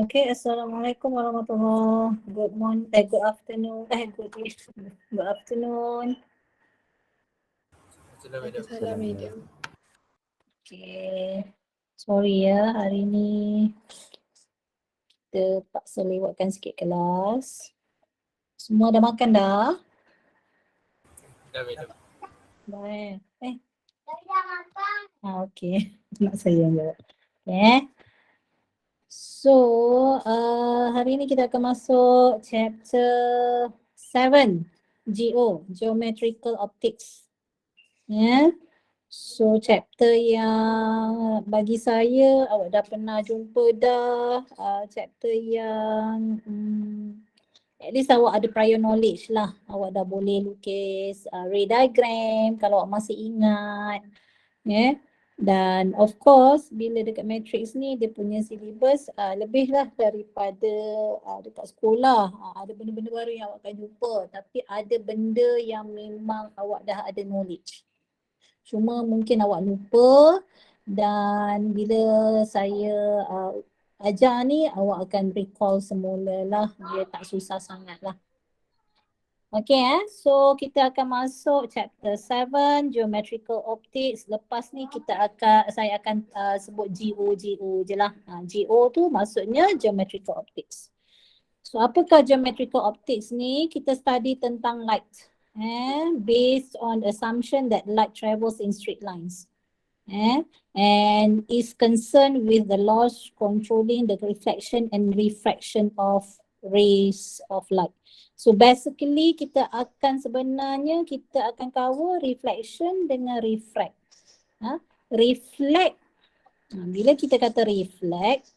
Okay, Assalamualaikum warahmatullahi. Good morning, good afternoon, good afternoon. Waalaikumsalam, Madam. Okay, sorry ya, hari ni kita paksa lewatkan sikit kelas. Semua dah makan dah? Dah, Madam. Baik. Okay. Nak saya jawab. Okay. So, hari ni kita akan masuk chapter 7, GO, Geometrical Optics. Ya. So, chapter yang bagi saya awak dah pernah jumpa dah, chapter yang at least awak ada prior knowledge lah. Awak dah boleh lukis ray diagram kalau awak masih ingat. Yeah. Dan of course bila dekat matrix ni dia punya syllabus lebih lah daripada dekat sekolah. Ada benda-benda baru yang awak akan jumpa, tapi ada benda yang memang awak dah ada knowledge. Cuma mungkin awak lupa, dan bila saya ajar ni awak akan recall semula lah. Dia tak susah sangat lah. Okay, so kita akan masuk chapter 7, Geometrical Optics. Lepas ni saya akan sebut GO je lah. GO tu maksudnya Geometrical Optics. So apakah Geometrical Optics ni? Kita study tentang light. Based on assumption that light travels in straight lines. And is concerned with the laws controlling the reflection and refraction of rays of light. So basically kita akan cover reflection dengan refract. Reflect. Bila kita kata reflect,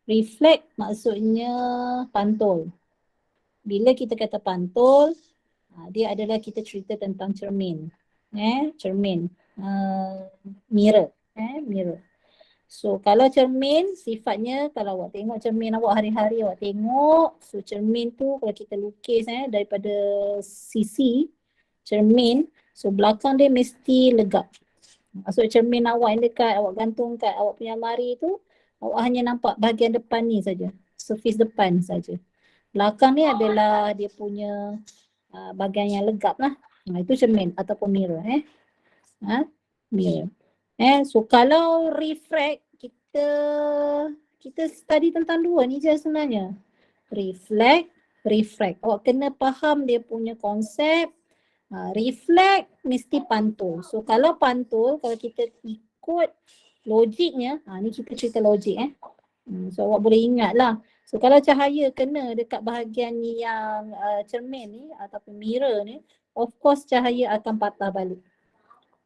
reflect maksudnya pantul. Bila kita kata pantul, dia adalah kita cerita tentang cermin. Cermin, mirror. Mirror. So kalau cermin sifatnya, kalau awak tengok cermin awak hari-hari awak tengok, so cermin tu kalau kita lukis daripada sisi cermin, so belakang dia mesti legap. Maksud cermin awak yang dekat awak gantung kat awak punya almari tu, awak hanya nampak bahagian depan ni saja, surface depan saja. Belakang ni adalah dia punya bahagian yang legap lah. Itu cermin ataupun mirror. Mirror. So kalau refract, kita study tentang dua ni je sebenarnya. Refract. Awak kena faham dia punya konsep. Reflect mesti pantul. So kalau pantul, kalau kita ikut logiknya, ni kita cerita logik so awak boleh ingat lah. So kalau cahaya kena dekat bahagian yang cermin ni ataupun mirror ni, of course cahaya akan patah balik.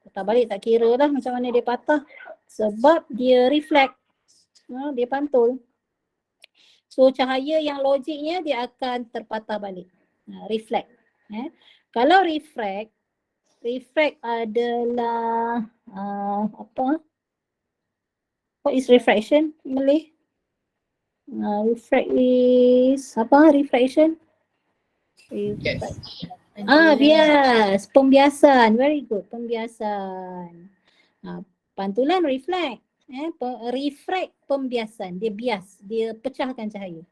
Patah balik tak kira lah macam mana dia patah, sebab dia reflect, dia pantul. So cahaya yang logiknya dia akan terpatah balik, reflect. Kalau refract adalah apa? What is refraction in Malay? Refract is apa? Refraction? Bias. Pembiasan. Very good. Pembiasan. Pantulan reflect. Refract pembiasan. Dia bias. Dia pecahkan cahaya.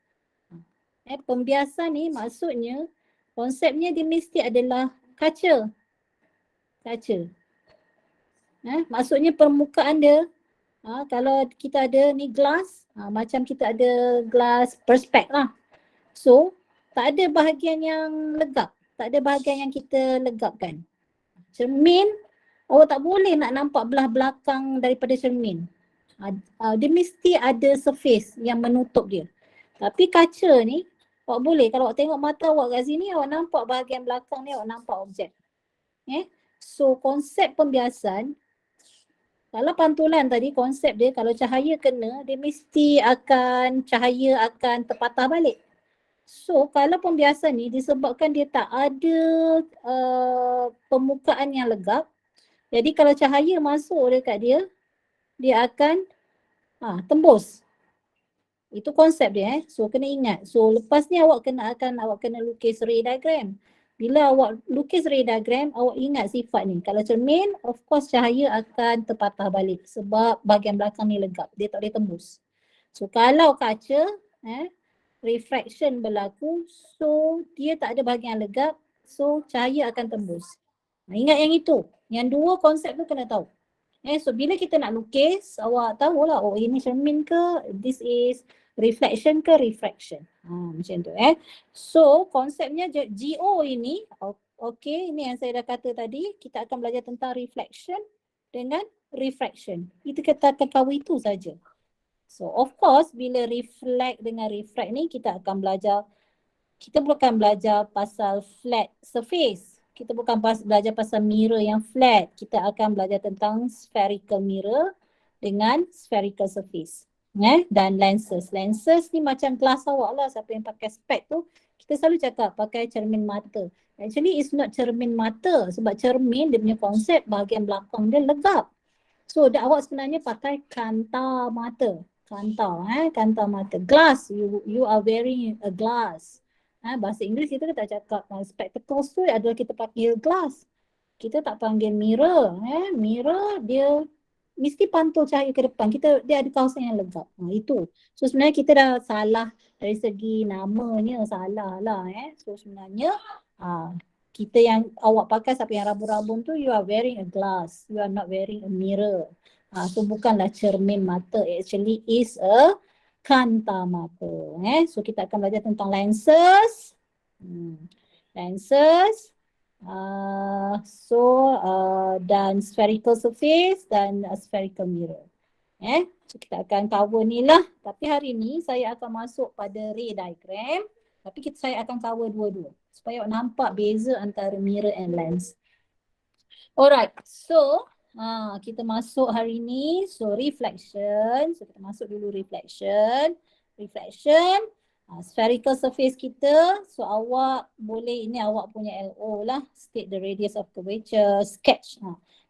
Pembiasan ni maksudnya konsepnya dia mesti adalah kaca. Maksudnya permukaan dia, kalau kita ada ni glass, macam kita ada glass perspex lah. So tak ada bahagian yang legap, tak ada bahagian yang kita legapkan. Cermin, awak tak boleh nak nampak belah belakang daripada cermin. Dia mesti ada surface yang menutup dia. Tapi kaca ni, awak boleh, kalau awak tengok mata awak kat sini, awak nampak bahagian belakang ni, awak nampak objek. So konsep pembiasan, kalau pantulan tadi konsep dia, kalau cahaya kena, dia mesti cahaya akan terpatah balik. So kalau pembiasan ni disebabkan dia tak ada permukaan yang legap, jadi kalau cahaya masuk dekat dia, dia akan tembus. Itu konsep dia. So kena ingat. So lepas ni awak kena lukis ray diagram. Bila awak lukis ray diagram, awak ingat sifat ni. Kalau cermin, of course cahaya akan terpatah balik sebab bahagian belakang ni legap. Dia tak boleh tembus. So kalau kaca, refraction berlaku, so dia tak ada bahagian legap, so cahaya akan tembus. Ingat yang itu. Yang dua konsep tu kena tahu. So bila kita nak lukis, awak tahulah, oh ini cermin ke, this is reflection ke refraction. Macam tu So konsepnya GO ini, okay, ini yang saya dah kata tadi, kita akan belajar tentang reflection dengan refraction. Itu kita akan cover itu saja. So of course bila reflect dengan refract ni kita akan belajar, kita bukan belajar pasal flat surface. Kita bukan belajar pasal mirror yang flat. Kita akan belajar tentang spherical mirror dengan spherical surface. Dan lenses. Lenses ni macam kelas awak lah. Siapa yang pakai spek tu, kita selalu cakap pakai cermin mata. Actually it's not cermin mata. Sebab cermin dia punya konsep bahagian belakang dia legap. So awak sebenarnya pakai kanta mata. Kanta mata. Glass, you are wearing a glass. Bahasa Inggeris kita tak cakap spectacles tu adalah kita pakai glass. Kita tak panggil mirror. Mirror dia mesti pantul cahaya ke depan. Dia ada kawasan yang legap. Itu. So sebenarnya kita dah salah dari segi namanya, salah lah. So sebenarnya kita yang awak pakai sampai yang rabun-rabun tu, you are wearing a glass. You are not wearing a mirror. So bukanlah cermin mata. Actually is a kanta mata. So kita akan belajar tentang lenses. Lenses. Dan spherical surface dan spherical mirror. So kita akan cover ni lah. Tapi hari ni saya akan masuk pada ray diagram. Tapi saya akan cover dua-dua. Supaya awak nampak beza antara mirror and lens. Alright. So kita masuk hari ni, so reflection. So kita masuk dulu reflection. Spherical surface kita, so awak boleh, ini awak punya LO lah, state the radius of curvature, sketch.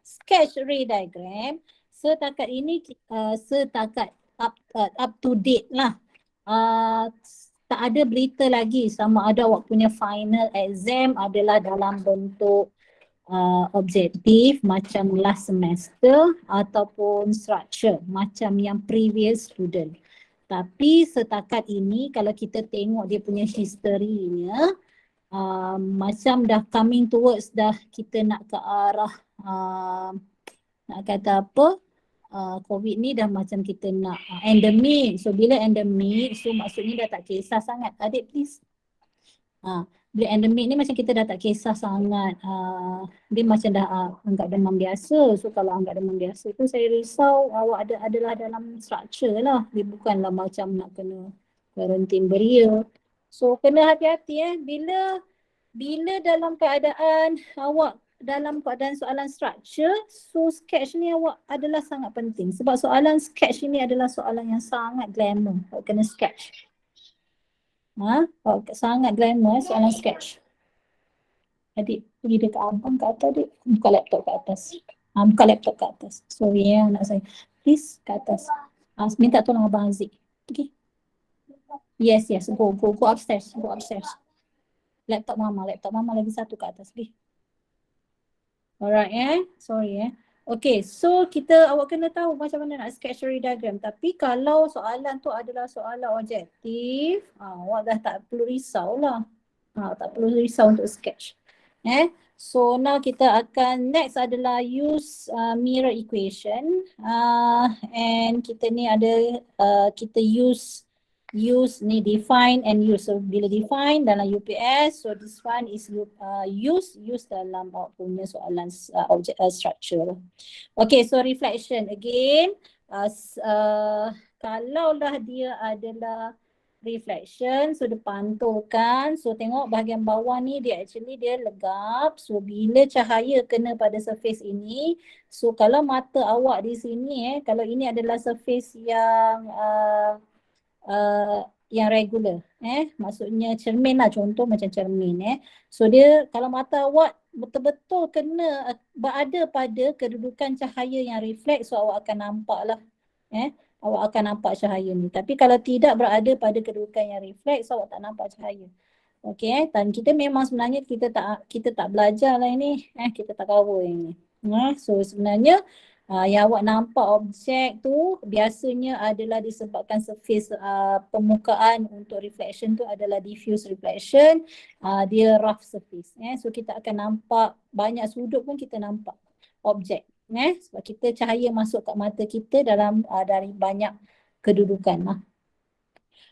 Sketch ray diagram. Setakat ini, setakat up to date lah. Tak ada berita lagi sama ada awak punya final exam adalah dalam bentuk objektif macam last semester ataupun structure macam yang previous student. Tapi setakat ini kalau kita tengok dia punya history-nya, macam dah coming towards, dah kita nak ke arah nak kata apa, COVID ni dah macam kita nak endemik. So bila endemik, so maksudnya dah tak kisah sangat. Adik please. Bila endemik ni macam kita dah tak kisah sangat, dia macam dah anggap demam biasa. So kalau anggap demam biasa tu saya risau awak adalah dalam structure lah. Dia bukanlah macam nak kena quarantine beria. So kena hati-hati bila dalam keadaan awak dalam keadaan soalan structure, so sketch ni awak adalah sangat penting. Sebab soalan sketch ni adalah soalan yang sangat glamour. Awak kena sketch. Sangat glamour soalan sketch. Adik pergi dekat abang ke atas, adik buka laptop ke atas. Buka laptop ke atas. Sorry anak saya. Please ke atas. Minta tolong abang Aziz. Okay. Yes. Go upstairs. Laptop mama lagi satu ke atas. Okay. Alright Sorry Okay, so awak kena tahu macam mana nak sketch ray diagram. Tapi kalau soalan tu adalah soalan objektif, awak dah tak perlu risau lah. Tak perlu risau untuk sketch. So now kita akan, next adalah use mirror equation. And kita ni ada, kita use ni define and use. So bila define dalam UPS, so this one is use dalam punya soalan object structure. Okay, so reflection again. Kalau lah dia adalah reflection, so dia pantulkan. So tengok bahagian bawah ni dia legap. So bila cahaya kena pada surface ini, so kalau mata awak di sini kalau ini adalah surface yang regular, maksudnya cermin lah, contoh macam cermin so dia kalau mata awak betul-betul kena berada pada kedudukan cahaya yang reflect, so awak akan nampak lah awak akan nampak cahaya ni. Tapi kalau tidak berada pada kedudukan yang reflect, so awak tak nampak cahaya. Okey, dan kita memang sebenarnya kita tak belajar lah ini, kita tak cover yang ni. So sebenarnya yang awak nampak objek tu biasanya adalah disebabkan surface permukaan untuk reflection tu adalah diffuse reflection, dia rough surface. So kita akan nampak banyak sudut pun kita nampak objek. Sebab kita cahaya masuk kat mata kita dalam dari banyak kedudukan lah.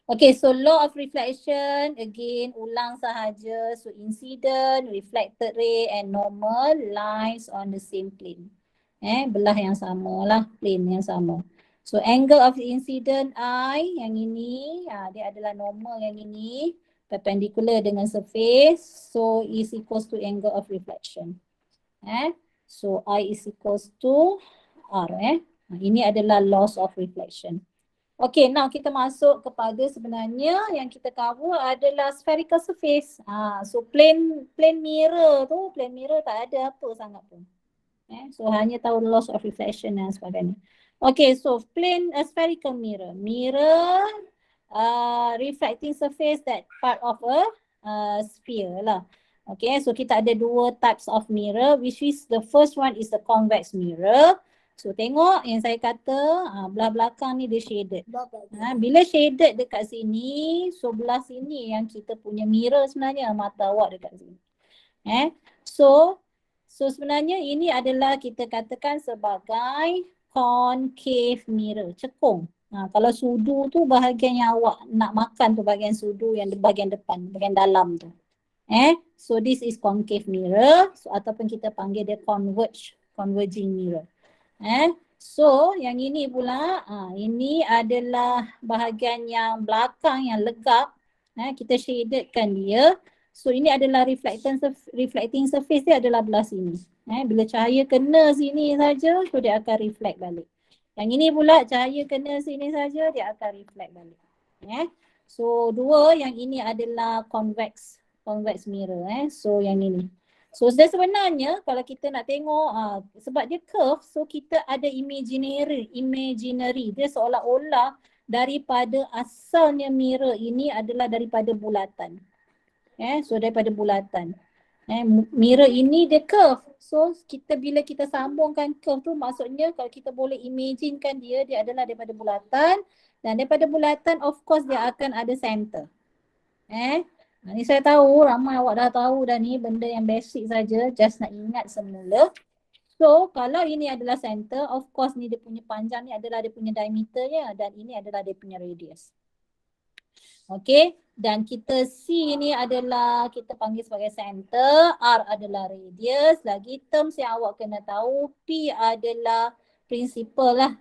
Okay, so law of reflection, again, ulang sahaja. So incident, reflected ray and normal lines on the same plane. Belah yang sama lah, plane yang sama. So angle of the incident I, yang ini, dia adalah normal yang ini, perpendicular dengan surface. So is equals to angle of reflection. So I is equals to R. Ini adalah laws of reflection. Okay, now kita masuk kepada sebenarnya yang kita cover adalah spherical surface. So plane mirror tak ada apa sangat pun. So hanya tahu laws of reflection dan sebagainya. Okay, so spherical mirror. Mirror reflecting surface that part of a sphere lah. Okay, so kita ada dua types of mirror, which is the first one is the convex mirror. So tengok yang saya kata belah belakang ni dia shaded. Bila shaded dekat sini, so belah sini yang kita punya mirror sebenarnya, mata awak dekat sini. So sebenarnya ini adalah kita katakan sebagai concave mirror, cekung. Kalau sudu tu bahagian yang awak nak makan tu, bahagian sudu yang bahagian depan, bahagian dalam tu. So this is concave mirror, so ataupun kita panggil dia converging mirror. So yang ini pula, ini adalah bahagian yang belakang yang legap, kita shadedkan dia. So ini adalah reflecting surface dia adalah belah sini. Bila cahaya kena sini saja, so dia akan reflect balik. Yang ini pula cahaya kena sini saja, dia akan reflect balik. So dua, yang ini adalah convex mirror. So yang ini. So sebenarnya kalau kita nak tengok sebab dia curve, so kita ada imaginary. Dia seolah-olah daripada asalnya mirror ini adalah daripada bulatan. So daripada bulatan. Mirror ini dia curve. So bila kita sambungkan curve tu, maksudnya kalau kita boleh imaginekan dia adalah daripada bulatan, dan daripada bulatan of course dia akan ada center. Ni saya tahu ramai awak dah tahu dah ni, benda yang basic saja, just nak ingat semula. So kalau ini adalah center, of course ni dia punya panjang ni adalah dia punya diameternya, dan ini adalah dia punya radius. Okay, dan kita C ni adalah kita panggil sebagai center, R adalah radius. Lagi terms yang awak kena tahu, P adalah principal lah.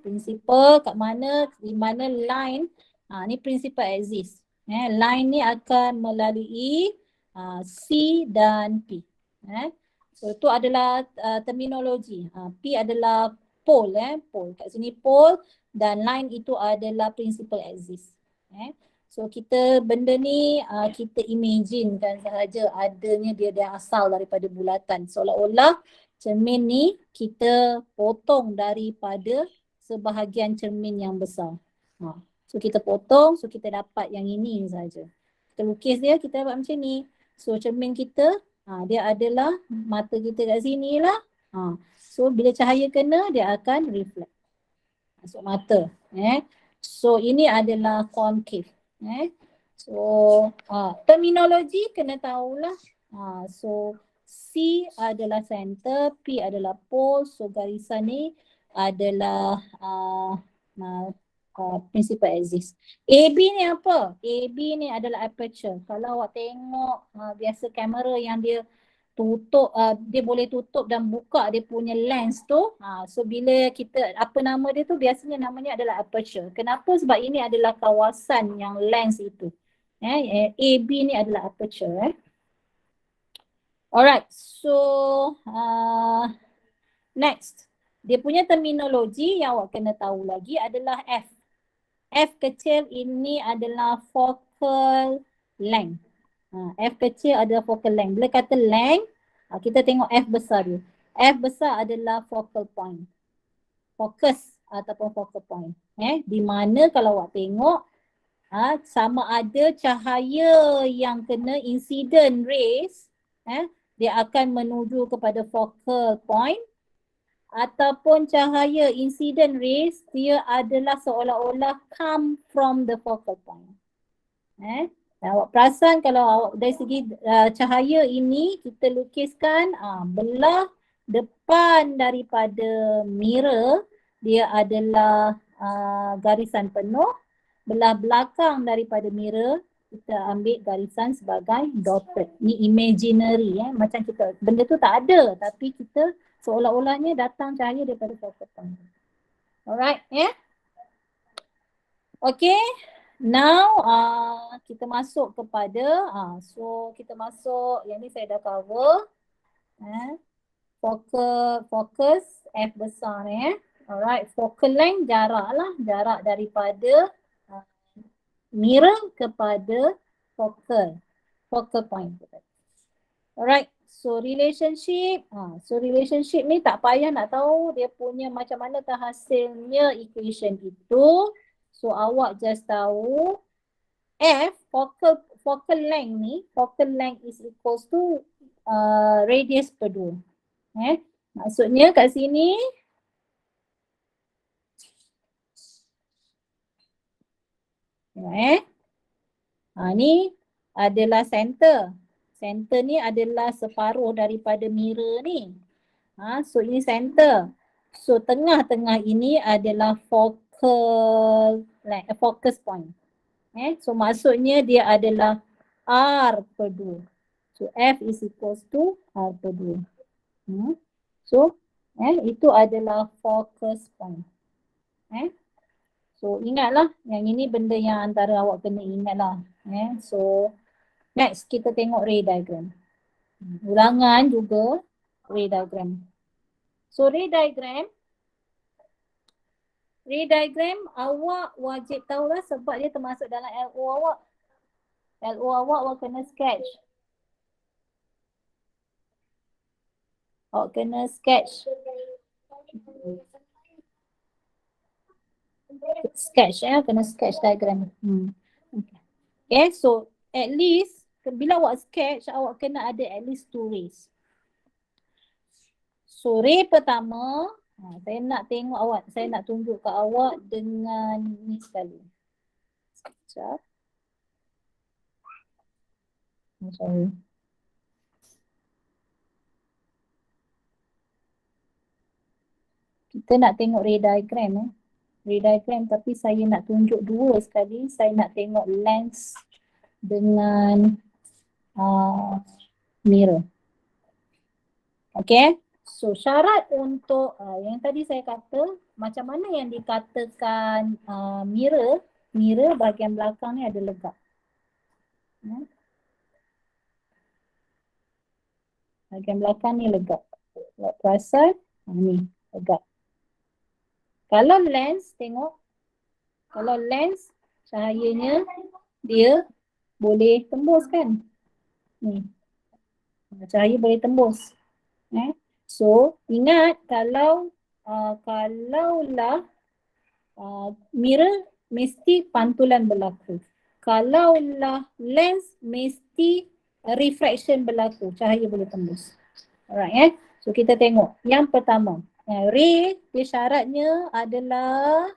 Principal kat mana, di mana line, ni principal axis. Line ni akan melalui C dan P. So itu adalah terminologi. P adalah pole, pole. Kat sini pole, dan line itu adalah principal axis. So kita benda ni kita imaginekan sahaja adanya dia asal daripada bulatan. Seolah-olah cermin ni kita potong daripada sebahagian cermin yang besar. So kita potong, so kita dapat yang ini saja. Kita lukis dia, kita dapat macam ni. So cermin kita, dia adalah mata kita kat sini lah. So bila cahaya kena, dia akan reflect masuk mata. So ini adalah concave. So terminologi kena tahulah. So C adalah center, P adalah pole. So garisan ni adalah principal axis. AB ni apa? AB ni adalah aperture. Kalau awak tengok biasa kamera yang dia tutup, dia boleh tutup dan buka dia punya lens tu. So bila kita, apa nama dia tu, biasanya namanya adalah aperture. Kenapa? Sebab ini adalah kawasan yang lens itu. AB ni adalah aperture. Alright, so next. Dia punya terminologi yang awak kena tahu lagi adalah F. F kecil ini adalah focal length. F kecil adalah focal length. Bila kata length, kita tengok F besar dia. F besar adalah focal point. Focus ataupun focal point. Di mana kalau awak tengok sama ada cahaya yang kena incident rays, dia akan menuju kepada focal point, ataupun cahaya incident rays dia adalah seolah-olah come from the focal point. Awak perasan kalau awak dari segi cahaya ini kita lukiskan belah depan daripada mirror dia adalah garisan penuh, belah belakang daripada mirror kita ambil garisan sebagai dotted. Ni imaginary macam kita benda tu tak ada tapi kita seolah-olahnya datang cahaya daripada focal point. Alright, Okay. Now kita masuk kepada kita masuk yang ni saya dah cover. Focus F besar ni. Alright, focal length jarak daripada mirror kepada focal point. Alright, so relationship ni tak payah nak tahu dia punya macam mana hasilnya equation itu. So awak just tahu F focal length is equals to radius per 2. Maksudnya kat sini ni adalah center. Center ni adalah separuh daripada mirror ni. So ini center. So tengah-tengah ini adalah focus point. So maksudnya dia adalah R per 2. So F is equals to R per 2. So itu adalah focus point. So ingatlah yang ini benda yang antara awak kena ingatlah. So next kita tengok ray diagram. Ulangan juga ray diagram. So ray diagram awak wajib tahulah sebab dia termasuk dalam LO awak. LO awak kena sketch. Kena sketch diagram. Okay, so at least bila awak sketch awak kena ada at least 2 rays. So ray pertama saya nak tunjuk ke awak dengan ni sekali. Sekejap. Sorry. Kita nak tengok ray diagram tapi saya nak tunjuk 2 sekali. Saya nak tengok lens dengan mirror. Okay. So syarat untuk yang tadi saya kata macam mana yang dikatakan mirror bahagian belakang ni ada legap. Bahagian belakang ni legap. Awak perasan ni legap. Kalau lens tengok, kalau lens cahayanya dia boleh tembus kan. Ni cahaya boleh tembus. So ingat kalaulah mirror mesti pantulan berlaku. Kalaulah lens mesti refraction berlaku, cahaya boleh tembus. Alright So kita tengok yang pertama. Ray dia syaratnya adalah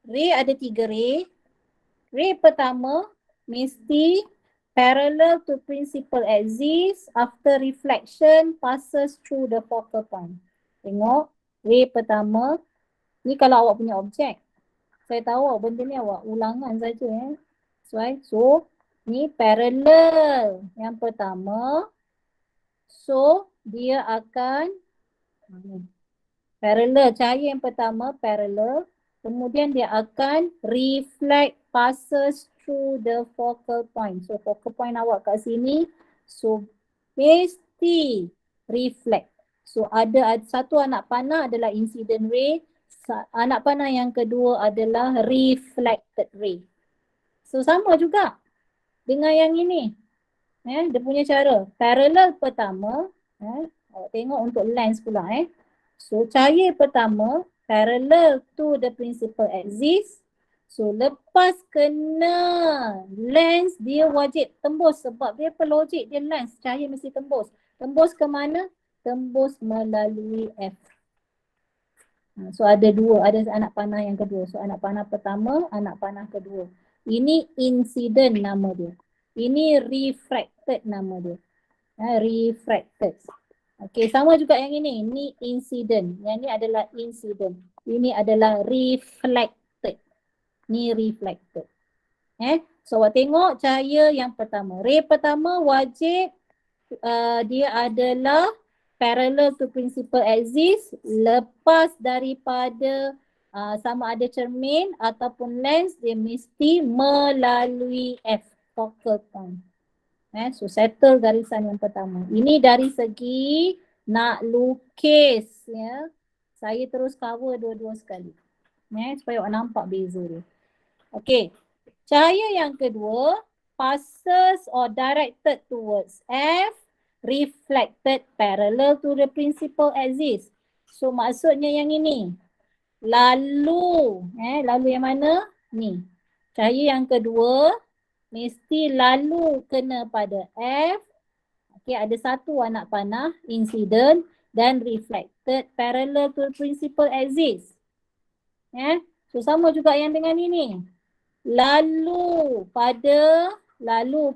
ada 3 ray. Ray pertama mesti parallel to principal axis after reflection passes through the focal point. Tengok ray pertama ni kalau awak punya objek. Saya tahu benda ni awak ulangan saja So ni parallel yang pertama. So dia akan parallel, cahaya yang pertama parallel. Kemudian dia akan reflect passes through the focal point. So focal point awak kat sini. So mesti reflect. So ada satu anak panah adalah incident ray. Anak panah yang kedua adalah reflected ray. So sama juga dengan yang ini. Dia punya cara. Parallel pertama. Awak tengok untuk lens pula. So cahaya pertama parallel to the principal axis. So lepas kena lens dia wajib tembus sebab dia per logik dia lens, cahaya mesti tembus. Tembus ke mana? Tembus melalui F. So ada dua, ada anak panah yang kedua. So anak panah pertama, anak panah kedua. Ini incident nama dia. Ini refracted nama dia. Refracted. Okey, sama juga yang ini. Ini incident. Yang ini adalah incident. Ini adalah reflected. Ni reflected. So awak tengok cahaya yang pertama. Ray pertama wajib dia adalah parallel to principal axis lepas daripada sama ada cermin ataupun lens dia mesti melalui F, focal point. So settle garisan yang pertama. Ini dari segi nak lukis ya. Saya terus cover dua-dua sekali. Supaya awak nampak beza dia. Okey. Cahaya yang kedua passes or directed towards F, reflected parallel to the principal axis. So maksudnya yang ini. Lalu, lalu yang mana? Ni. Cahaya yang kedua mesti lalu kena pada F. Okey, ada satu anak panah, incident dan reflected parallel to the principal axis. So sama juga yang dengan ini. Lalu pada F, lalu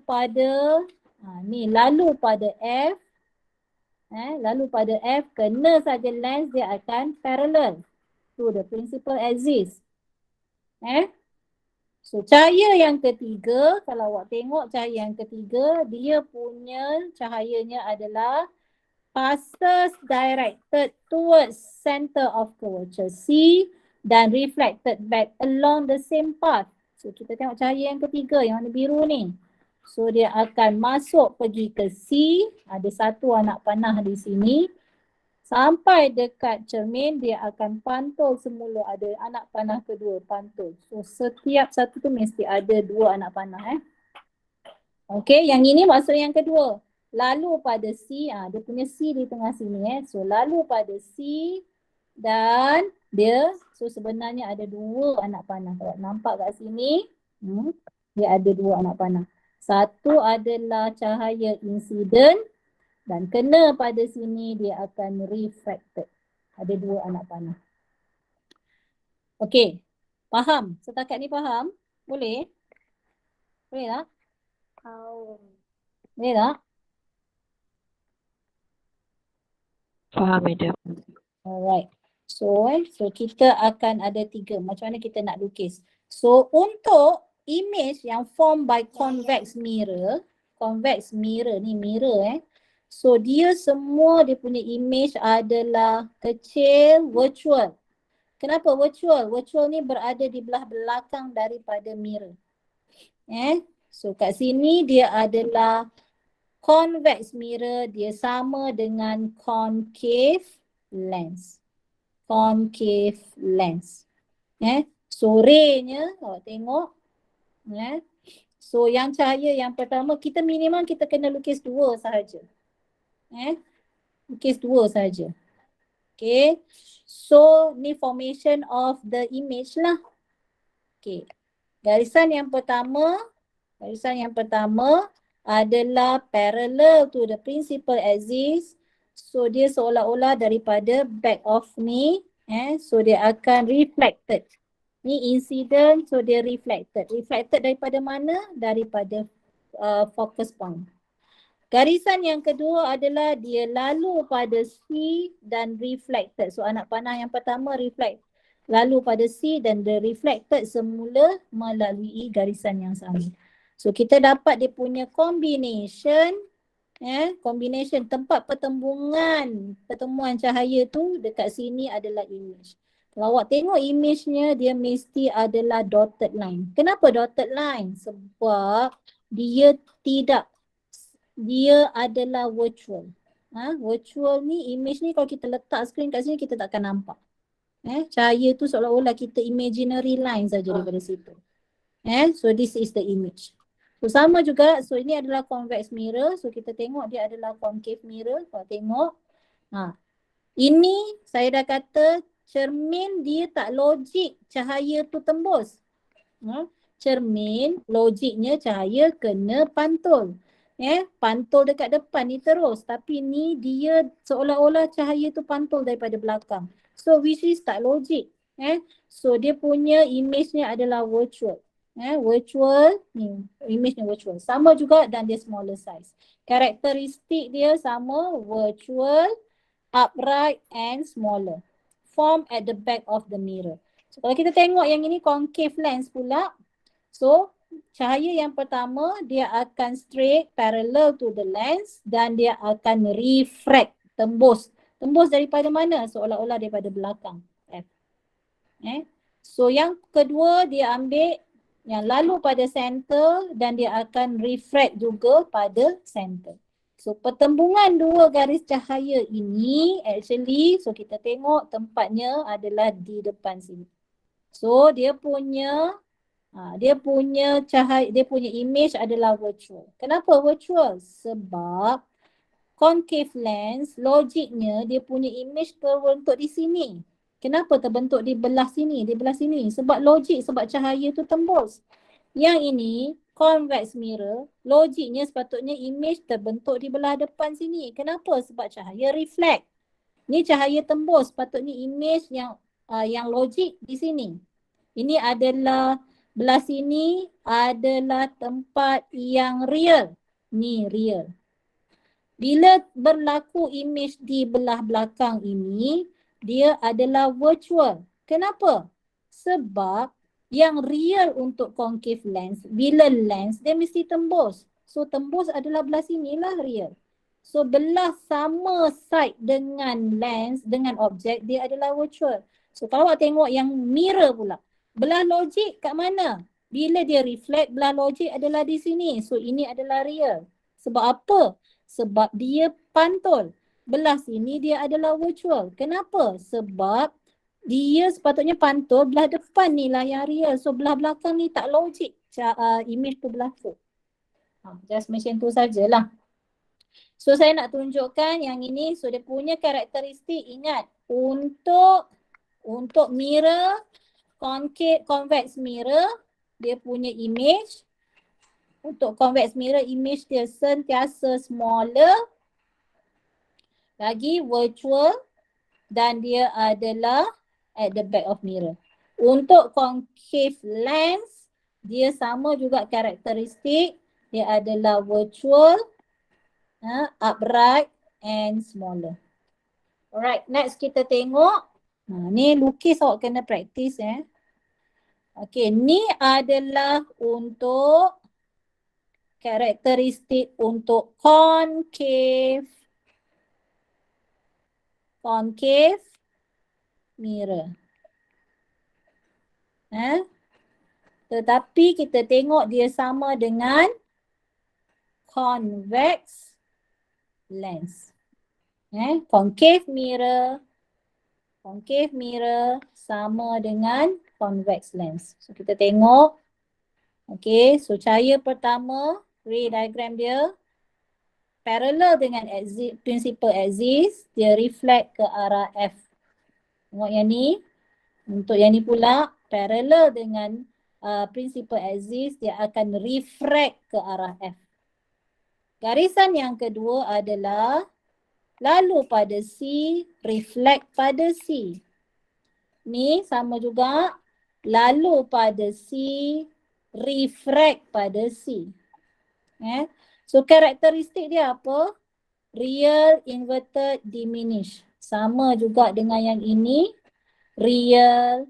pada F kena saja lens dia akan parallel to the principal axis. So cahaya yang ketiga, kalau awak tengok cahaya yang ketiga, dia punya cahayanya adalah passes directed towards center of curvature C dan reflected back along the same path. So kita tengok cahaya yang ketiga yang warna biru ni. So dia akan masuk pergi ke C, ada satu anak panah di sini. Sampai dekat cermin dia akan pantul semula, ada anak panah kedua pantul. So setiap satu tu mesti ada dua anak panah. Okey, yang ini maksud yang kedua. Lalu pada C, dia punya C di tengah sini. So lalu pada C dan dia, so sebenarnya ada dua anak panah. Kalau nampak kat sini, dia ada dua anak panah. Satu adalah cahaya incident dan kena pada sini dia akan refracted. Ada dua anak panah. Okey, faham? Setakat ni faham? Boleh? Boleh tak? Boleh tak? Faham, madam. Alright. So kita akan ada tiga. Macam mana kita nak lukis? So untuk image yang formed by convex mirror ni mirror so dia semua dia punya image adalah kecil, virtual. Kenapa virtual? Virtual ni berada di belah belakang daripada mirror. So kat sini dia adalah convex mirror, dia sama dengan concave lens. Concave lens. So ray-nya awak tengok. So yang cahaya yang pertama kita minimum kita kena lukis dua sahaja. Lukis dua sahaja. Okay. So ni formation of the image lah. Okay. Garisan yang pertama adalah parallel to the principal axis. So dia seolah-olah daripada back of ni, so dia akan reflected. Ni incident, so dia reflected. Reflected daripada mana? Daripada focus point. Garisan yang kedua adalah dia lalu pada C dan reflected. So anak panah yang pertama reflect. Lalu pada C dan dia reflected semula melalui garisan yang sama. So kita dapat dia punya combination. Combination tempat pertemuan cahaya tu dekat sini adalah image. Kalau awak tengok image-nya dia mesti adalah dotted line. Kenapa dotted line? Sebab dia adalah virtual. Virtual ni image ni kalau kita letak screen kat sini kita takkan nampak. Cahaya tu seolah-olah kita imaginary line saja daripada situ. So this is the image. So sama juga, so ini adalah convex mirror. So kita tengok dia adalah concave mirror. Kalau tengok. Ini saya dah kata cermin dia tak logik cahaya tu tembus. Cermin, logiknya cahaya kena pantul. Pantul dekat depan ni terus. Tapi ni dia seolah-olah cahaya tu pantul daripada belakang. So which is tak logik. So dia punya image-nya adalah virtual. Virtual, ni image-nya virtual. Sama juga dan dia smaller size. Karakteristik dia sama, virtual, upright and smaller. Form at the back of the mirror. So kalau kita tengok yang ini concave lens pula. So cahaya yang pertama dia akan straight parallel to the lens dan dia akan refract, tembus. Tembus daripada mana? Seolah-olah daripada belakang. So yang kedua dia ambil yang lalu pada center dan dia akan refract juga pada center. So pertembungan dua garis cahaya ini actually so kita tengok tempatnya adalah di depan sini. So dia punya cahaya, dia punya image adalah virtual. Kenapa virtual? Sebab concave lens logiknya dia punya image terbentuk di sini. Kenapa terbentuk di belah sini? Di belah sini. Sebab logik, sebab cahaya tu tembus. Yang ini convex mirror, logiknya sepatutnya image terbentuk di belah depan sini. Kenapa? Sebab cahaya reflect. Ni cahaya tembus, sepatutnya image yang logik di sini. Ini adalah belah sini adalah tempat yang real. Ni real. Bila berlaku image di belah belakang ini, dia adalah virtual. Kenapa? Sebab yang real untuk concave lens, bila lens dia mesti tembus. So tembus adalah belah sinilah real. So belah sama side dengan lens, dengan objek, dia adalah virtual. So kalau awak tengok yang mirror pula, belah logik kat mana? Bila dia reflect, belah logik adalah di sini. So ini adalah real. Sebab apa? Sebab dia pantul. Belah sini dia adalah virtual. Kenapa? Sebab dia sepatutnya pantul, belah depan ni lah yang real. So belah belakang ni tak logik image tu berlaku. Just macam tu sajalah. So saya nak tunjukkan yang ini. So dia punya karakteristik, ingat, untuk mirror, convex mirror, dia punya image. Untuk convex mirror, image dia sentiasa smaller, lagi virtual dan dia adalah at the back of mirror. Untuk concave lens, dia sama juga karakteristik, dia adalah virtual, upright and smaller. Alright, next kita tengok. Ni lukis awak kena practice. Okay, ni adalah untuk karakteristik untuk concave mirror. Tetapi kita tengok dia sama dengan convex lens. Concave mirror sama dengan convex lens. So kita tengok. Okay, so cahaya pertama, ray diagram dia parallel dengan principal axis, dia reflect ke arah F. Tengok yang ni. Untuk yang ni pula, parallel dengan principal axis, dia akan refract ke arah F. Garisan yang kedua adalah lalu pada C, reflect pada C. Ni sama juga, lalu pada C, refract pada C. So karakteristik dia apa? Real, inverted, diminish. Sama juga dengan yang ini. Real,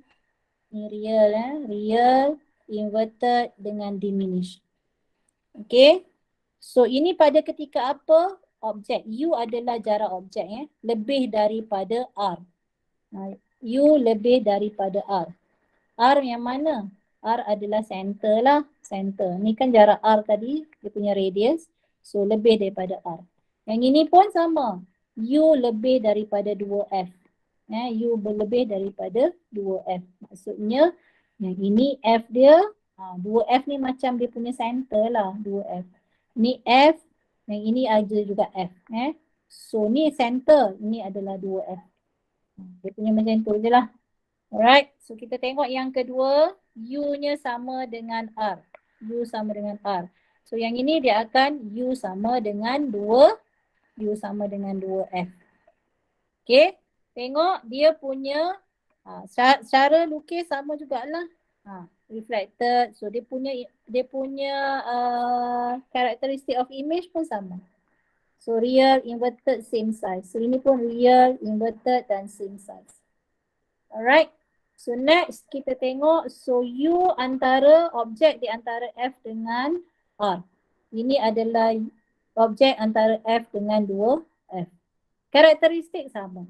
ni real real, inverted dengan diminish. Okay. So ini pada ketika apa? Objek. U adalah jarak objek lebih daripada R. U lebih daripada R. R yang mana? R adalah center lah. Center. Ni kan jarak R tadi. Dia punya radius. So lebih daripada R. Yang ini pun sama. U lebih daripada 2F. U lebih daripada 2F. Maksudnya yang ini F dia. 2F ni macam dia punya center lah. 2F. Ni F. Yang ini ada juga F. So ni center. Ini adalah 2F. Dia punya macam tu je lah. Alright, so kita tengok yang kedua, U-nya sama dengan R. U sama dengan R. So yang ini dia akan U sama dengan 2, U sama dengan 2F. Okay, tengok dia punya cara lukis sama jugalah. Reflected, so dia punya karakteristik of image pun sama. So real, inverted, same size. So ini pun real, inverted dan same size. Alright. So next kita tengok, so U antara objek di antara F dengan R. Ini adalah objek antara F dengan 2F. Karakteristik sama.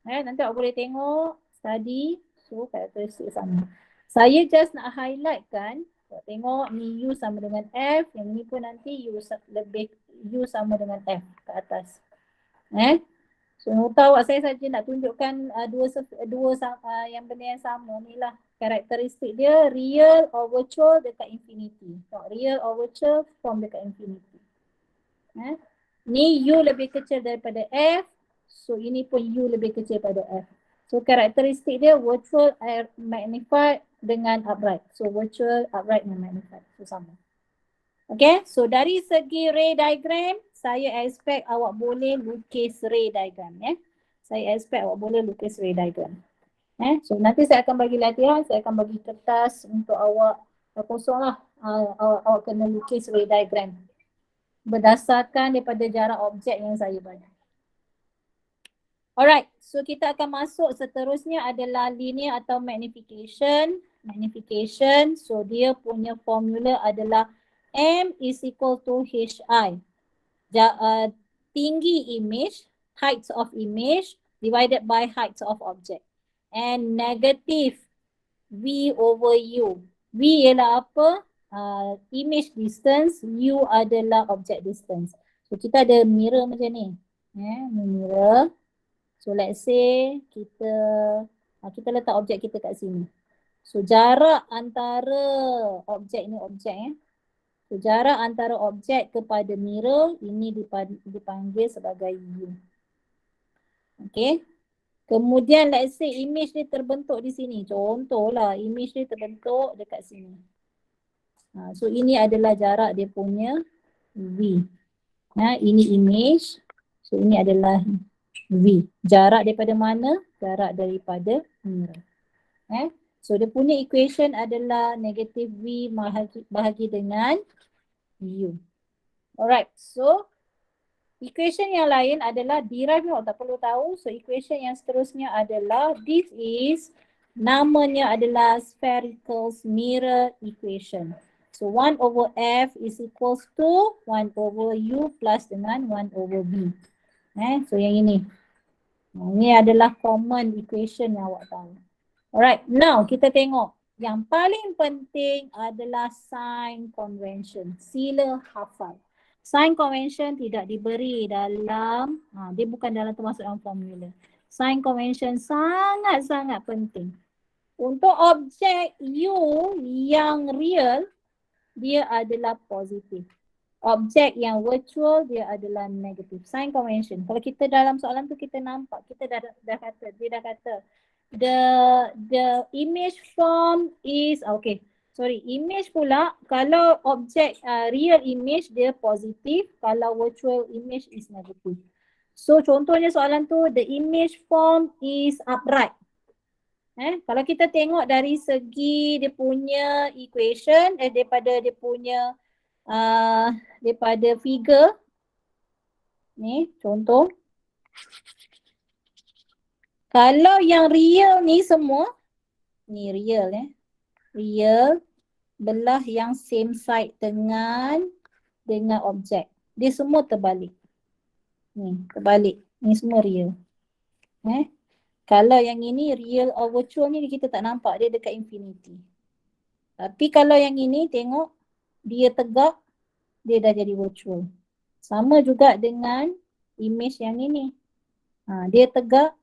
Nanti awak boleh tengok, study, so karakteristik sama. Saya just nak highlight kan, tengok ni U sama dengan F, yang ni pun nanti U sama dengan F ke atas. So nota awak saya saja nak tunjukkan dua yang benda yang sama ni lah. Karakteristik dia real or virtual dekat infinity. Real or virtual form dekat infinity. Ni U lebih kecil daripada F. So ini pun U lebih kecil daripada F. So karakteristik dia virtual magnified dengan upright. So virtual, upright dan magnified. So sama. Okay, so dari segi ray diagram, saya expect awak boleh lukis ray diagram. Saya expect awak boleh lukis ray diagram. So nanti saya akan bagi latihan, saya akan bagi kertas untuk awak kosong lah. Awak kena lukis ray diagram berdasarkan daripada jarak objek yang saya bagi. Alright, so kita akan masuk seterusnya adalah linear atau magnification. Magnification, so dia punya formula adalah M is equal to HI. Tinggi image, height of image divided by height of object. And negative V over U. V ialah apa? Image distance, U adalah object distance. So kita ada mirror macam ni. Mirror. So let's say kita letak objek kita kat sini. So jarak antara objek ni So jarak antara objek kepada mirror ini dipanggil sebagai U. Okay. Kemudian let's say image ni terbentuk di sini. Contohlah image ni terbentuk dekat sini. So ini adalah jarak dia punya V. Ini image. So ini adalah V. Jarak daripada mana? Jarak daripada mirror. So dia punya equation adalah negative V bahagi dengan U. Alright, so equation yang lain adalah derive ni tak perlu tahu. So equation yang seterusnya adalah this is, namanya adalah spherical mirror equation. So 1 over F is equals to 1 over U plus dengan 1 over B. So yang ini. Ini adalah common equation yang awak tahu. Alright, now kita tengok. Yang paling penting adalah sign convention. Sila hafal. Sign convention tidak diberi dalam, dia bukan dalam termasuk dalam formula. Sign convention sangat-sangat penting. Untuk objek U yang real, dia adalah positif. Objek yang virtual, dia adalah negatif. Sign convention. Kalau kita dalam soalan tu kita nampak, kita dah kata, dia dah kata, the image form is image pula, kalau objek real image dia positif, kalau virtual image is negative. So contohnya soalan tu, the image form is upright. Kalau kita tengok dari segi dia punya equation, daripada dia punya daripada figure ni contoh, kalau yang real ni semua, ni real real belah yang same side dengan objek. Dia semua terbalik. Ni terbalik. Ni semua real. Kalau yang ini real or virtual ni kita tak nampak, dia dekat infinity. Tapi kalau yang ini tengok, dia tegak, dia dah jadi virtual. Sama juga dengan image yang ini. Dia tegak,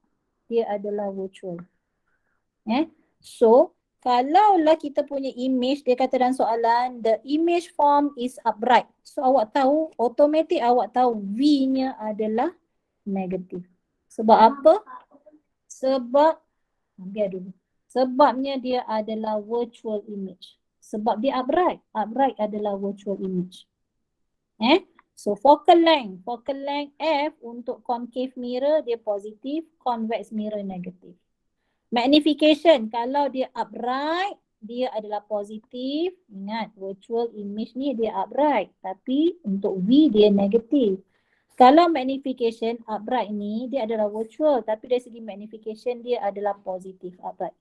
dia adalah virtual. So, kalaulah kita punya image, dia kata dalam soalan, the image form is upright. So, awak tahu, automatic awak tahu V-nya adalah negatif. Sebab apa? Sebab Biar dulu. Sebabnya dia adalah virtual image. Sebab dia upright. Upright adalah virtual image. So focal length F untuk concave mirror dia positif, convex mirror negatif. Magnification kalau dia upright dia adalah positif. Ingat virtual image ni dia upright tapi untuk V dia negatif. Kalau magnification upright ni dia adalah virtual tapi dari segi magnification dia adalah positif upright.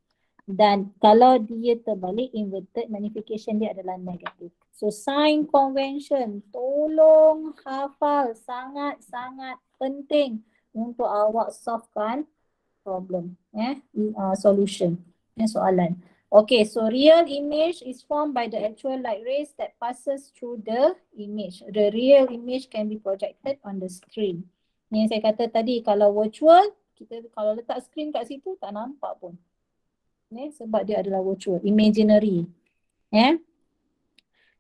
Dan kalau dia terbalik inverted, magnification dia adalah negatif. So sign convention, tolong hafal, sangat-sangat penting untuk awak solvekan problem, solution, soalan. Okay, so real image is formed by the actual light rays that passes through the image. The real image can be projected on the screen. Ni yang saya kata tadi, kalau virtual, kita kalau letak screen kat situ tak nampak pun. Sebab dia adalah virtual, imaginary.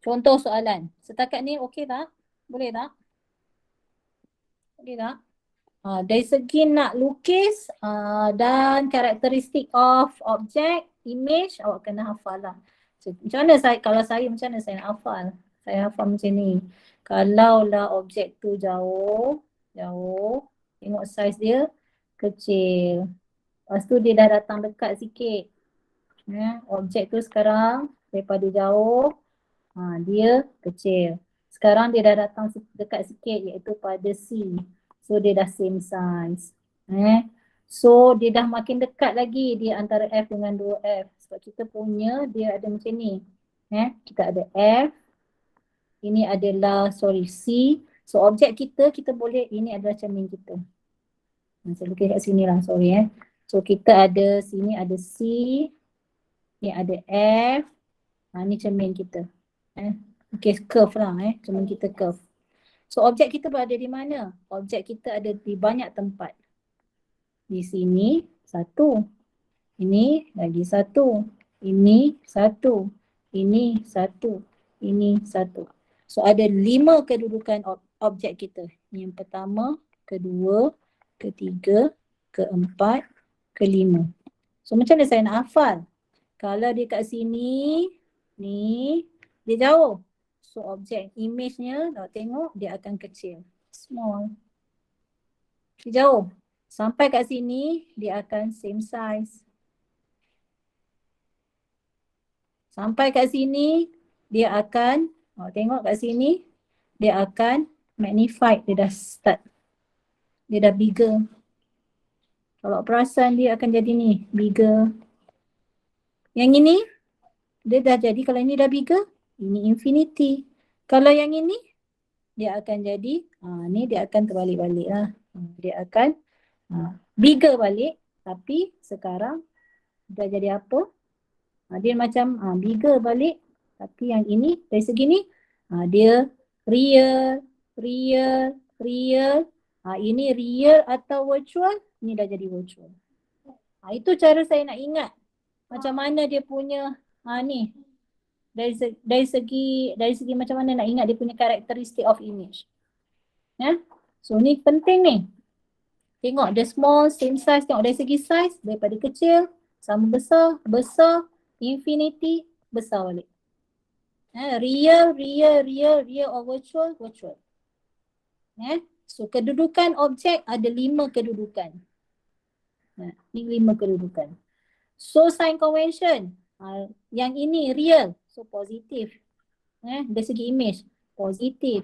Contoh soalan. Setakat ni okey tak? Boleh tak? Okey tak? Dari segi nak lukis dan karakteristik of object, image, awak kena hafal lah. So, macam mana kalau saya macam mana saya nak hafal? Saya hafal macam ni. Kalau lah objek tu jauh, tengok saiz dia kecil. Lepas tu dia dah datang dekat sikit. Objek tu sekarang daripada jauh dia kecil. Sekarang dia dah datang dekat sikit iaitu pada C. So dia dah same size. So dia dah makin dekat lagi dia antara F dengan 2F. Sebab kita punya dia ada macam ni. Kita ada F. Ini adalah C. So objek kita boleh, ini adalah cermin kita. Saya lukis kat sini lah, sorry. So kita ada sini ada C. Ni ada F. Ni cermin kita. Okay, curve lah. Cermin kita curve. So objek kita berada di mana? Objek kita ada di banyak tempat. Di sini satu. Ini lagi satu. Ini satu. Ini satu. Ini satu. So ada 5 kedudukan objek kita. Yang pertama, kedua, ketiga, keempat, kelima. So macam mana saya nak hafal? Kalau dia kat sini, ni, dia jauh. So objek image-nya, kalau tengok, dia akan kecil. Small. Dia jauh. Sampai kat sini, dia akan same size. Sampai kat sini, dia akan, tengok kat sini, dia akan magnified. Dia dah start. Dia dah bigger. Kalau perasan dia akan jadi ni, bigger. Yang ini, dia dah jadi, kalau ini dah bigger, ini infinity. Kalau yang ini, dia akan jadi, ni dia akan terbalik-balik lah. Dia akan bigger balik, tapi sekarang dah jadi apa? Dia macam bigger balik, tapi yang ini, dari segi ni, dia real. Ini real atau virtual, ni dah jadi virtual. Itu cara saya nak ingat. Macam mana dia punya, ni. Dari segi macam mana nak ingat dia punya karakteristik of image. So ni penting ni. Tengok the small, same size, tengok dari segi size, daripada kecil, sama besar, infinity, besar balik. Real or virtual. So kedudukan objek ada 5 kedudukan. Ni 5 kedudukan. So sign convention, yang ini real, so positif. Dari segi image, positif.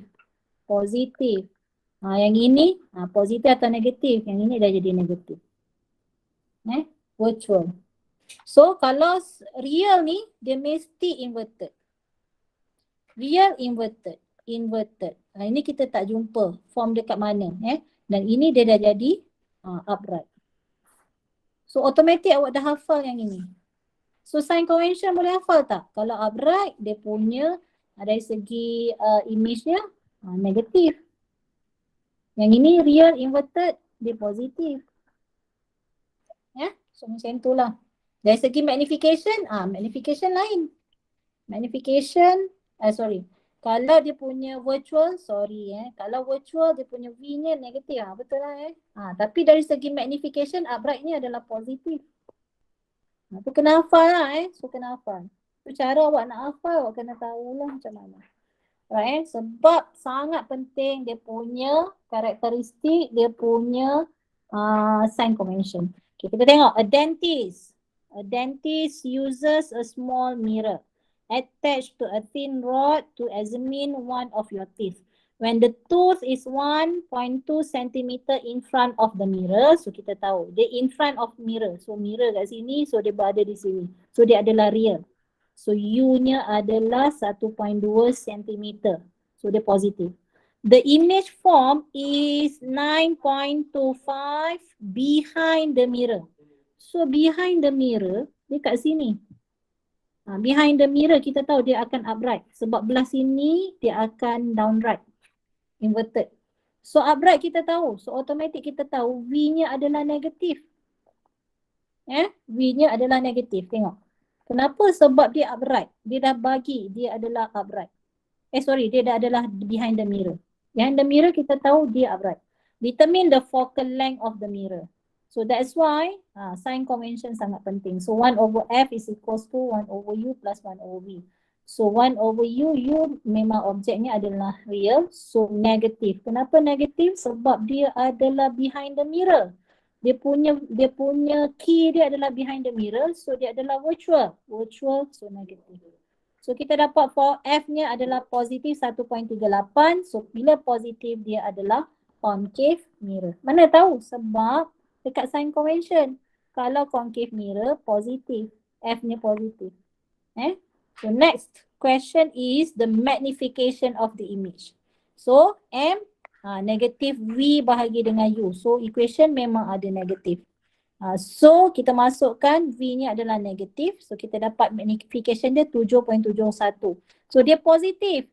Yang ini positif atau negatif, yang ini dah jadi negatif. Virtual. So kalau real ni dia mesti inverted. Real inverted. Ini kita tak jumpa form dekat mana. Dan ini dia dah jadi upright. So automatic awak dah hafal yang ini. So sign convention boleh hafal tak? Kalau upright dia punya dari segi image-nya negatif. Yang ini real inverted dia positif. So macam itulah. Dari segi magnification, magnification lain. Kalau dia punya virtual, kalau virtual dia punya V-nya negatif, betul lah. Tapi dari segi magnification, upright ni adalah positif. Tu kena hafal lah So kena hafal. Tu cara awak nak hafal, awak kena tahulah macam mana. Right? Sebab sangat penting dia punya karakteristik, dia punya sign convention. Okay, kita tengok a dentist. A dentist uses a small mirror attached to a thin rod to examine one of your teeth. When the tooth is 1.2 cm in front of the mirror, so kita tahu dia in front of mirror. So mirror kat sini, so dia berada di sini. So dia adalah real. So U-nya adalah 1.2 cm. So dia positif. The image form is 9.25 behind the mirror. So behind the mirror, dia kat sini. Behind the mirror kita tahu dia akan upright. Sebab belah sini dia akan downright. Inverted. So upright kita tahu. So automatic kita tahu V-nya adalah negatif. V-nya adalah negatif. Tengok. Kenapa? Sebab dia upright. Dia dah bagi dia adalah upright. Dia dah adalah behind the mirror. Behind the mirror kita tahu dia upright. Determine the focal length of the mirror. So that's why sign convention sangat penting. So 1 over F is equals to 1 over U plus 1 over V. So 1 over U memang objeknya adalah real. So negatif. Kenapa negatif? Sebab dia adalah behind the mirror. Dia punya key dia adalah behind the mirror. So dia adalah virtual. Virtual, so negatif. So kita dapat for F-nya adalah positif 1.38. So bila positif dia adalah concave mirror. Mana tahu? Sebab dekat sign convention. Kalau concave mirror positif. F-nya positif. So next question is the magnification of the image. So M negatif V bahagi dengan U. So equation memang ada negatif. So kita masukkan V-nya adalah negatif. So kita dapat magnification dia 7.71. So dia positif.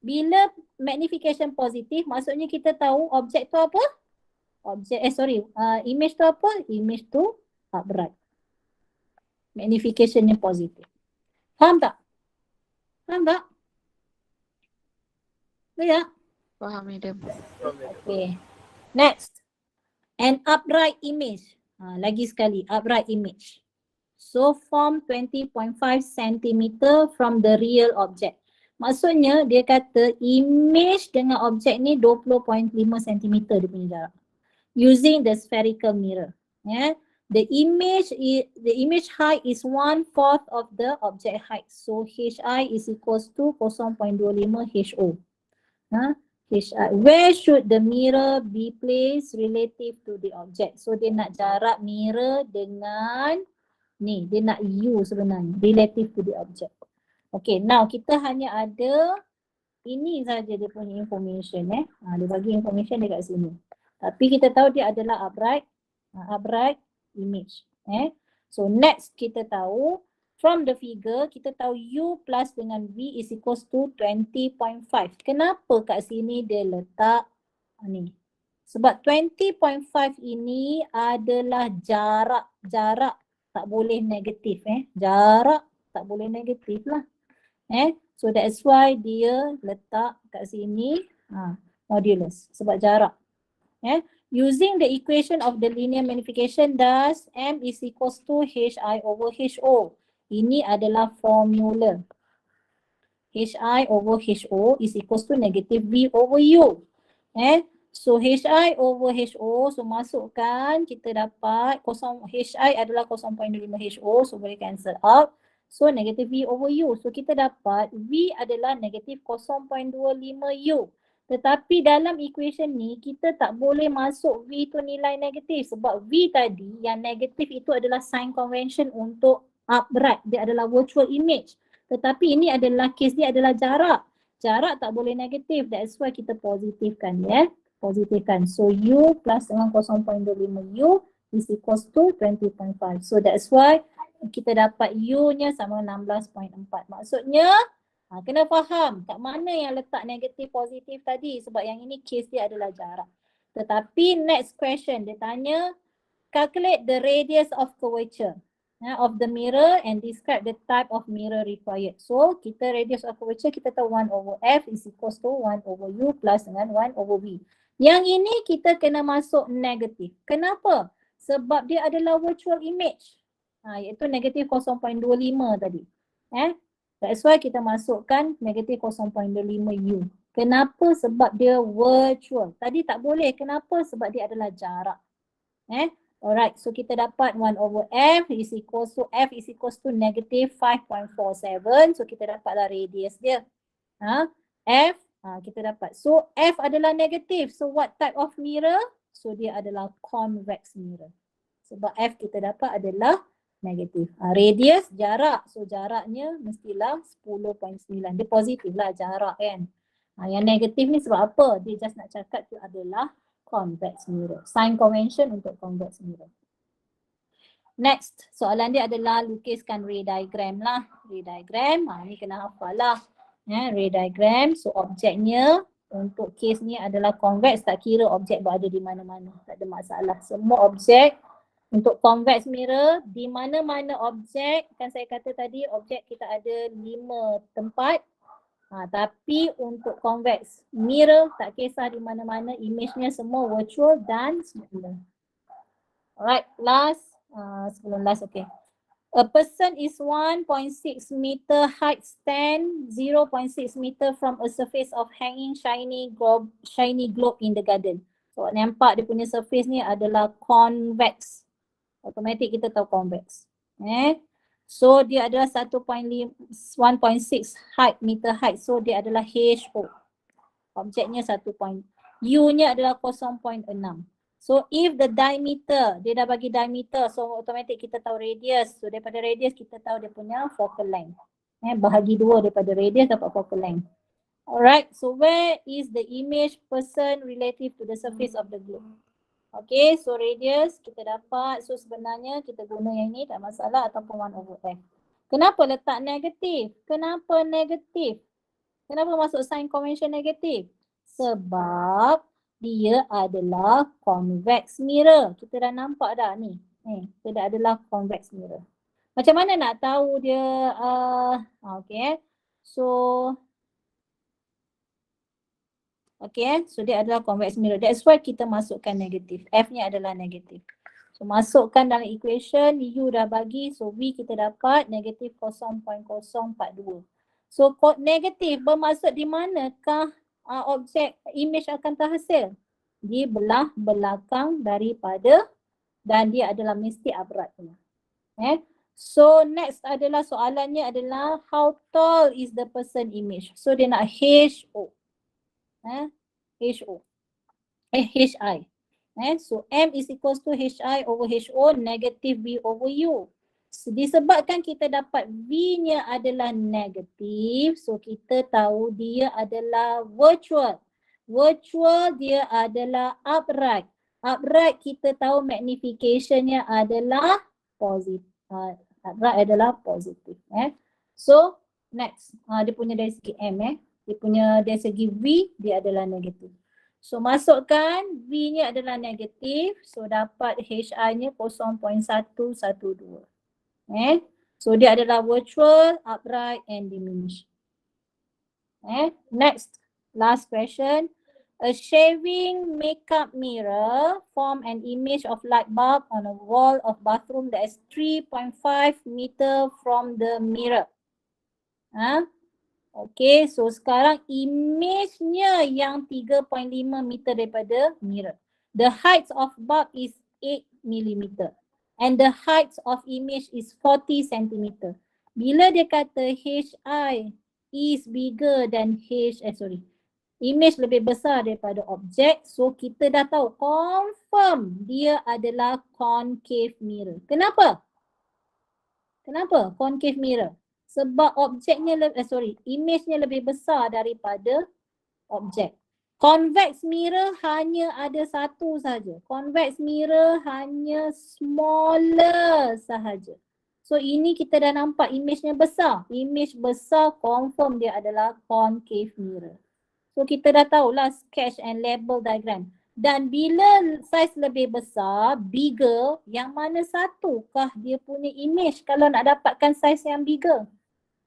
Bila magnification positif, maksudnya kita tahu objek tu apa? Image tu apa? Image tu upright. Magnificationnya positif. Faham tak? Faham tak? Boleh tak? Faham, madam. Okay. Next. An upright image. Lagi sekali, upright image. So form 20.5 cm from the real object. Maksudnya dia kata image dengan objek ni 20.5 cm dia punya jarak. Using the spherical mirror. The image height is 1/4 of the object height. So HI is equals to 0.25 HO. HI. Where should the mirror be placed relative to the object? So dia nak jarak mirror dengan ni, dia nak U sebenarnya, relative to the object. Okay, now kita hanya ada ini saja dia punya information. Dia bagi information dekat sini. Tapi kita tahu dia adalah upright image. So next kita tahu from the figure kita tahu U plus dengan V is equals to 20.5. Kenapa kat sini dia letak ni? Sebab 20.5 ini adalah jarak tak boleh negatif. Jarak tak boleh negatif lah. So that's why dia letak kat sini modulus sebab jarak. Using the equation of the linear magnification, thus M is equals to HI over HO. Ini adalah formula. HI over HO is equals to negative V over U. So HI over HO, so masukkan kita dapat HI adalah 0.25 HO, so boleh cancel out. So negative V over U. So kita dapat V adalah negative 0.25 U. Tetapi dalam equation ni kita tak boleh masuk V tu nilai negatif sebab V tadi yang negatif itu adalah sign convention untuk upright. Dia adalah virtual image. Tetapi ini adalah case dia adalah jarak. Jarak tak boleh negatif. That's why kita positifkan Positifkan. So U plus dengan 0.25 U is equals to 20.5. So that's why kita dapat U-nya sama 16.4. Maksudnya kena faham kat mana yang letak negatif positif tadi sebab yang ini case dia adalah jarak. Tetapi next question dia tanya calculate the radius of curvature of the mirror and describe the type of mirror required. So kita radius of curvature kita tahu 1 over F is equals to 1 over U plus dengan 1 over V. Yang ini kita kena masuk negatif. Kenapa? Sebab dia adalah virtual image. Iaitu negatif 0.25 tadi. That's why kita masukkan negatif 0.25 U. Kenapa? Sebab dia virtual. Tadi tak boleh. Kenapa? Sebab dia adalah jarak. Alright, so kita dapat 1 over F is equals to negative 5.47. So kita dapatlah radius dia. F, kita dapat. So F adalah negatif. So what type of mirror? So dia adalah convex mirror. Sebab F kita dapat adalah negatif. Radius, jarak. So jaraknya mestilah 10.9. Dia positif lah jarak kan. Yang negatif ni sebab apa? Dia just nak cakap tu adalah convex mirror. Sign convention untuk convex mirror. Next, soalan dia adalah lukiskan ray diagram lah. Ray diagram, ni kena hafal lah. Ray diagram, so objeknya untuk case ni adalah convex, tak kira objek berada di mana-mana. Tak ada masalah. Semua objek untuk convex mirror, di mana-mana objek, kan saya kata tadi objek kita ada 5 tempat. Tapi untuk convex mirror tak kisah di mana-mana, image-nya semua virtual dan similar. Alright, sebelum last, okay. A person is 1.6 meter height, stand 0.6 meter from a surface of hanging shiny globe in the garden. So nampak dia punya surface ni adalah convex. Automatic kita tahu convex. So dia adalah 1.6 meter height. So dia adalah HO. Objeknya 1 point. U-nya adalah 0.6. So if the diameter, dia dah bagi diameter, so automatic kita tahu radius. So daripada radius kita tahu dia punya focal length. Bahagi 2 daripada radius dapat focal length. Alright, so where is the image person relative to the surface of the globe? Okay, so radius kita dapat. So sebenarnya kita guna yang ni tak masalah ataupun 1 over F. Kenapa letak negatif? Kenapa negatif? Kenapa masuk sign convention negatif? Sebab dia adalah convex mirror. Kita dah nampak dah ni. Dia dah adalah convex mirror. Macam mana nak tahu dia? Okay, so so dia adalah convex mirror. That's why kita masukkan negatif. F-nya adalah negatif. So masukkan dalam equation, U dah bagi. So V kita dapat negatif 0.042. So negatif bermaksud di manakah objek image akan terhasil? Di belah belakang daripada, dan dia adalah mesti upright. So next adalah soalannya adalah how tall is the person image? So dia nak HO. HI. So M is equals to HI over HO negative V over U. So, disebabkan kita dapat V-nya adalah negatif, so kita tahu dia adalah virtual. Virtual dia adalah upright. Upright kita tahu magnification-nya adalah positif. Upright adalah positif. So next, dia punya dari segi M. Dia punya dari segi V, dia adalah negatif. So masukkan V-nya adalah negatif. So dapat HI-nya 0.112. So dia adalah virtual, upright and diminished. Next, last question. A shaving makeup mirror form an image of light bulb on a wall of bathroom that is 3.5 meter from the mirror. Okay, so sekarang image-nya yang 3.5 meter daripada mirror. The height of bulb is 8 millimeter and the height of image is 40 centimeter. Bila dia kata HI is bigger than image lebih besar daripada objek, so kita dah tahu confirm dia adalah concave mirror. Kenapa? Kenapa concave mirror? Sebab objeknya image-nya lebih besar daripada objek. Convex mirror hanya ada satu sahaja. Convex mirror hanya smaller sahaja. So ini kita dah nampak image-nya besar. Image besar confirm dia adalah concave mirror. So kita dah tahulah sketch and label diagram. Dan bila saiz lebih besar, bigger, yang mana satukah dia punya image kalau nak dapatkan saiz yang bigger?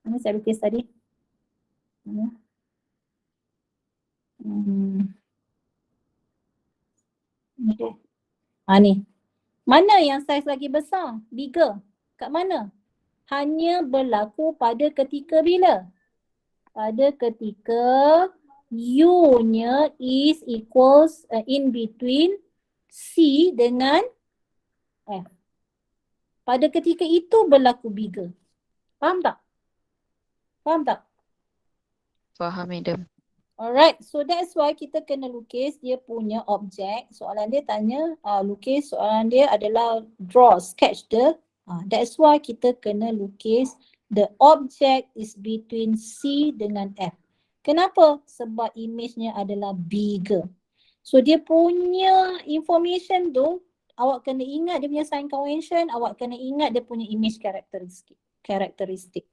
Ini saya lukis tadi. Ni. Mana yang saiz lagi besar? Bigger. Kat mana? Hanya berlaku pada ketika bila? Pada ketika U-nya is equals in between C dengan F. Pada ketika itu berlaku bigger. Faham tak? Faham tak? Faham, madam. Alright, so that's why kita kena lukis dia punya objek. Soalan dia tanya, lukis soalan dia adalah draw, sketch the. That's why kita kena lukis the object is between C dengan F. Kenapa? Sebab image-nya adalah bigger. So dia punya information tu, awak kena ingat dia punya sign convention, awak kena ingat dia punya image karakteristik.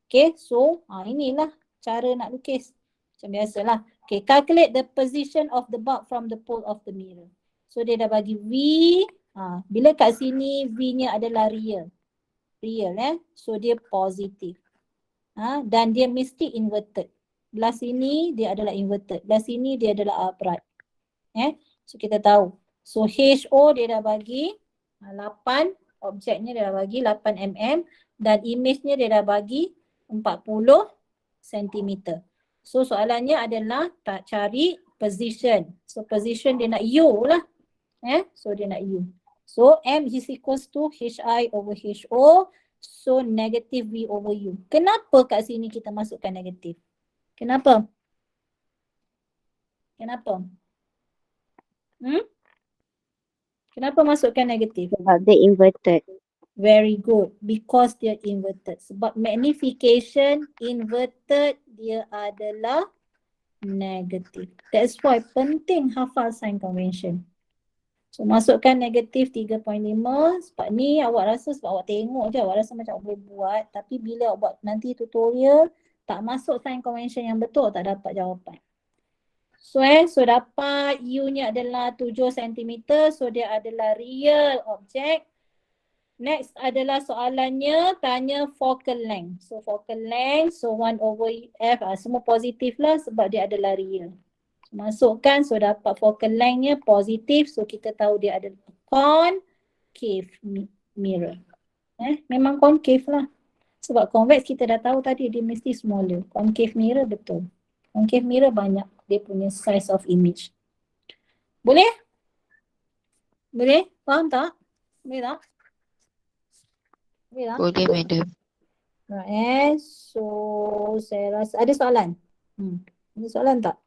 Okay, so inilah cara nak lukis. Macam biasalah. Okay, calculate the position of the bulb from the pole of the mirror. So dia dah bagi V. Bila kat sini V-nya adalah real. Real So dia positif. Dan dia mesti inverted. Belah sini dia adalah inverted. Belah sini dia adalah upright. So kita tahu. So HO dia dah bagi 8. Objeknya dia dah bagi 8 mm. Dan image-nya dia dah bagi 40 cm. So soalannya adalah tak cari position. So position dia nak U lah. So dia nak U. So M is equals to HI over HO. So negative V over U. Kenapa kat sini kita masukkan negatif? Kenapa? Kenapa? Kenapa masukkan negatif? Sebab dia inverted. Very good. Because dia inverted. Sebab magnification inverted dia adalah negatif. That's why penting hafal sign convention. So masukkan negatif 3.5. Sebab ni awak rasa sebab awak tengok je awak rasa macam awak boleh buat. Tapi bila awak buat nanti tutorial tak masuk sign convention yang betul tak dapat jawapan. So dapat U-nya adalah 7 cm. So dia adalah real object. Next adalah soalannya tanya focal length. So focal length, so 1 over F semua positif lah sebab dia adalah real. So, masukkan, so dapat focal length-nya positif. So kita tahu dia adalah concave mirror. Memang concave lah. Sebab convex kita dah tahu tadi dia mesti smaller. Concave mirror betul. Concave mirror banyak dia punya size of image. Boleh? Boleh? Faham tak? Boleh tak? Boleh, madam. Right, so saya rasa ada soalan. Ada soalan tak?